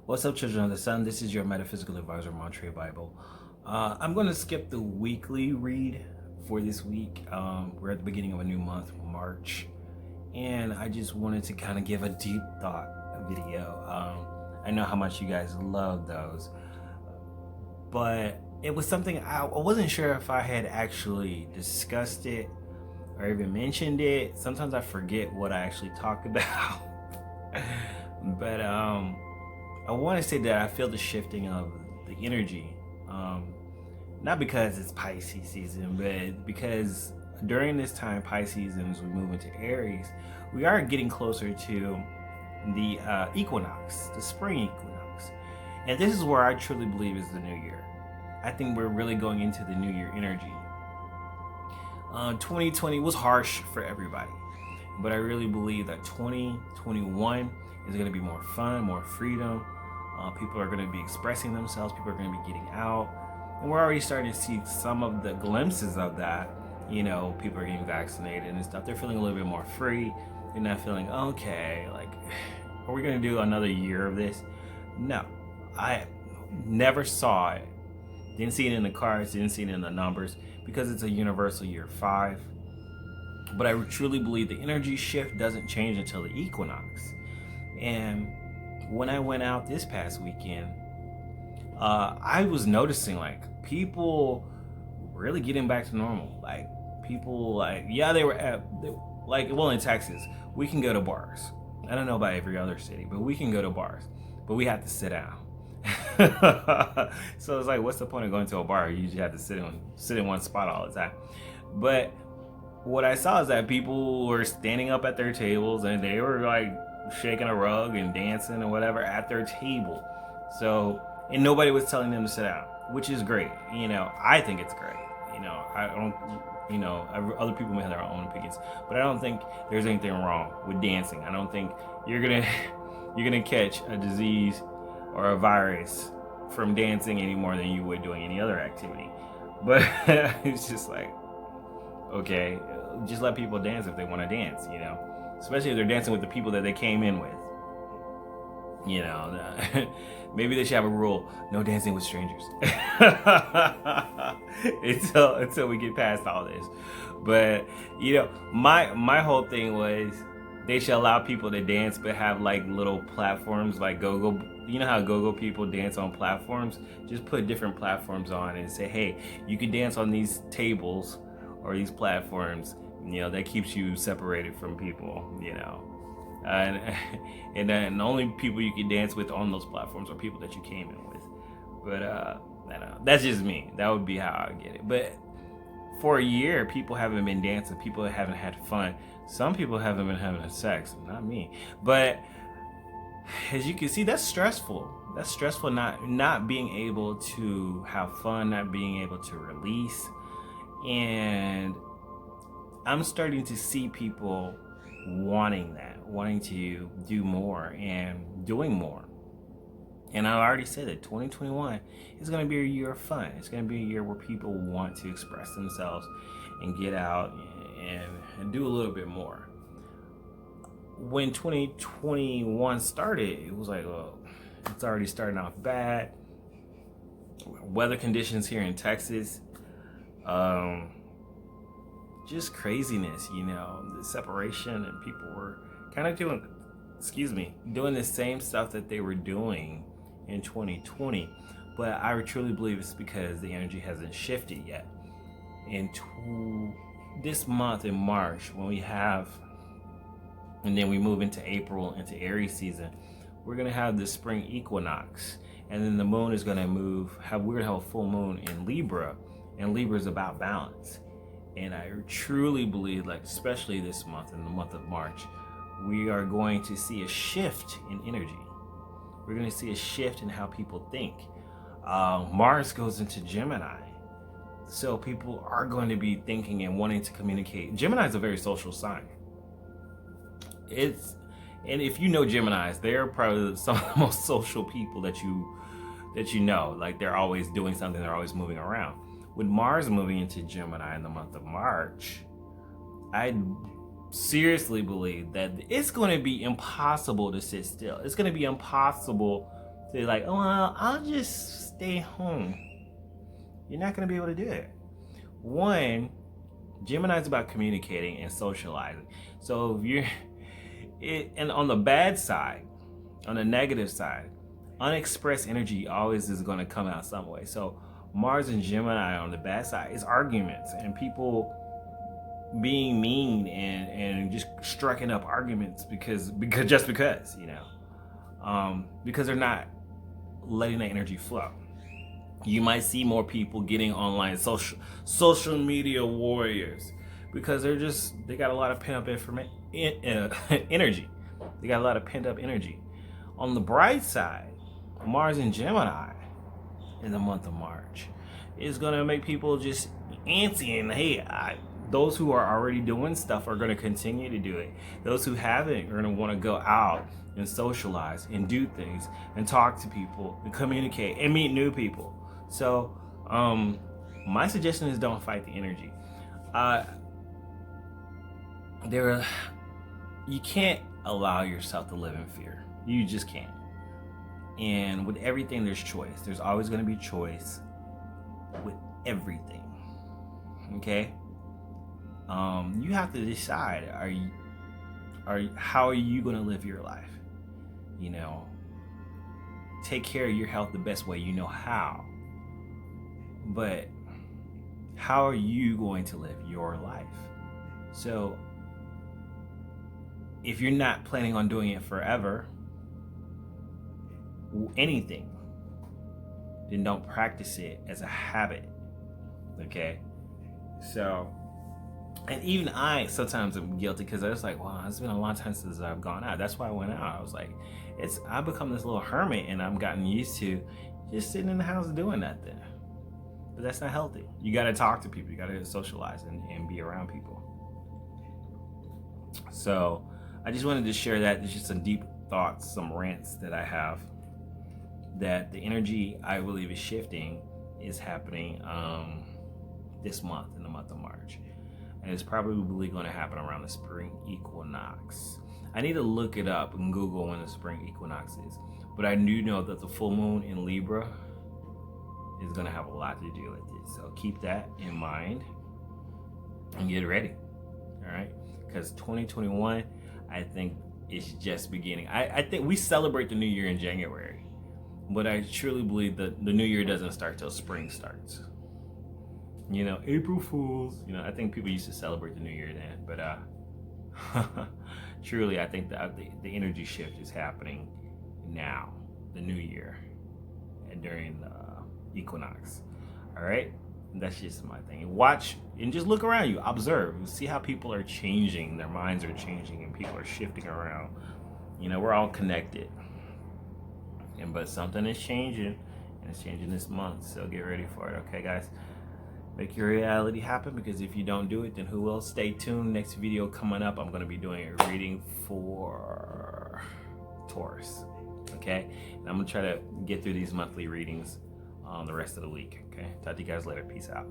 What's up, children of the sun? This is your metaphysical advisor, Montre Bible. I'm going to skip the weekly read for this week. We're at the beginning of a new month, March, and I just wanted to kind of give a deep thought video. I know how much you guys love those, but it was something I wasn't sure if I had actually discussed it or even mentioned it. Sometimes I forget what I actually talked about. But I want to say that I feel the shifting of the energy, not because it's Pisces season, but because during this time, Pisces, and as we move into Aries, we are getting closer to the equinox, the spring equinox. And this is where I truly believe is the new year. I think we're really going into the new year energy. 2020 was harsh for everybody, but I really believe that 2021 is going to be more fun, more freedom. People are going to be expressing themselves. People are going to be getting out. And we're already starting to see some of the glimpses of that. You know, people are getting vaccinated and stuff. They're feeling a little bit more free. They're not feeling, okay, like, are we going to do another year of this? No. I never saw it. Didn't see it in the cards. Didn't see it in the numbers because it's a universal year 5. But I truly believe the energy shift doesn't change until the equinox. And when I went out this past weekend, I was noticing like people really getting back to normal. Like people, like they were in Texas, we can go to bars. I don't know about every other city, but we can go to bars, but we have to sit down. So it's like, what's the point of going to a bar? You just have to sit in one spot all the time. But what I saw is that people were standing up at their tables and they were like shaking a rug and dancing and whatever at their table. So, and nobody was telling them to sit down, which is great. You know, I think it's great. You know, I don't, you know, other people may have their own opinions, but I don't think there's anything wrong with dancing. I don't think you're gonna catch a disease or a virus from dancing any more than you would doing any other activity. But it's just like, okay, just let people dance if they want to dance, you know, especially if they're dancing with the people that they came in with. You know, maybe they should have a rule: no dancing with strangers until we get past all this. But you know, my whole thing was they should allow people to dance, but have like little platforms like go-go. You know how go-go people dance on platforms? Just put different platforms on and say, hey, you can dance on these tables or these platforms. You know, that keeps you separated from people. You know. And then the only people you can dance with on those platforms are people that you came in with. But that's just me. That would be how I get it. But for a year, people haven't been dancing. People haven't had fun. Some people haven't been having sex. Not me. But as you can see, that's stressful. That's stressful. Not being able to have fun. Not being able to release. And I'm starting to see people wanting to do more and doing more. And I already said that 2021 is going to be a year of fun. It's going to be a year where people want to express themselves and get out and do a little bit more. When 2021 started, it was like, oh, it's already starting off bad. Weather conditions here in Texas, just craziness, you know, the separation, and people were kind of doing the same stuff that they were doing in 2020. But I truly believe it's because the energy hasn't shifted yet. This month in March, and then we move into April, into Aries season, we're going to have the spring equinox. And then the moon is going to we're going to have a full moon in Libra. And Libra is about balance. And I truly believe, like, especially this month, in the month of March, we are going to see a shift in energy. We're going to see a shift in how people think. Mars goes into Gemini. So people are going to be thinking and wanting to communicate. Gemini is a very social sign. And if you know Geminis, they're probably some of the most social people that you know. Like, they're always doing something. They're always moving around. With Mars moving into Gemini in the month of March, I seriously believe that it's going to be impossible to sit still. It's going to be impossible they're like, oh, well, I'll just stay home. You're not going to be able to do it. One, Gemini is about communicating and socializing. So if you're, and on the bad side, on the negative side, unexpressed energy always is going to come out some way. So Mars and Gemini on the bad side is arguments and people being mean and just striking up arguments because you know, because they're not letting the energy flow. You might see more people getting online social media warriors because they got a lot of pent up energy. They got a lot of pent up energy. On the bright side, Mars and Gemini in the month of March is gonna make people just antsy and hey, those who are already doing stuff are going to continue to do it. Those who haven't are going to want to go out and socialize and do things and talk to people and communicate and meet new people. So my suggestion is don't fight the energy. You can't allow yourself to live in fear. You just can't. And with everything, there's choice. There's always going to be choice with everything. Okay? You have to decide, how are you going to live your life? You know, take care of your health the best way you know how. But how are you going to live your life? So if you're not planning on doing it forever, anything, then don't practice it as a habit. Okay? So, and even I sometimes am guilty because I was like, wow, it's been a long time since I've gone out. That's why I went out. I was like, I've become this little hermit and I've gotten used to just sitting in the house doing nothing. But that's not healthy. You got to talk to people. You got to socialize and be around people. So I just wanted to share that. There's just some deep thoughts, some rants that I have, that the energy I believe is shifting is happening this month, in the month of March. And it's probably going to happen around the spring equinox. I need to look it up and Google when the spring equinox is. But I do know that the full moon in Libra is going to have a lot to do with it. So keep that in mind and get ready. All right? Because 2021, I think, is just beginning. I think we celebrate the new year in January. But I truly believe that the new year doesn't start till spring starts. You know, April Fools. You know, I think people used to celebrate the new year then. But truly, I think that the energy shift is happening now, the new year, and during the equinox. All right? And that's just my thing. Watch and just look around you. Observe. See how people are changing. Their minds are changing and people are shifting around. You know, we're all connected. But something is changing, and it's changing this month. So get ready for it. Okay, guys? Make your reality happen, because if you don't do it, then who will? Stay tuned. Next video coming up, I'm going to be doing a reading for Taurus. Okay? And I'm going to try to get through these monthly readings the rest of the week. Okay? Talk to you guys later. Peace out.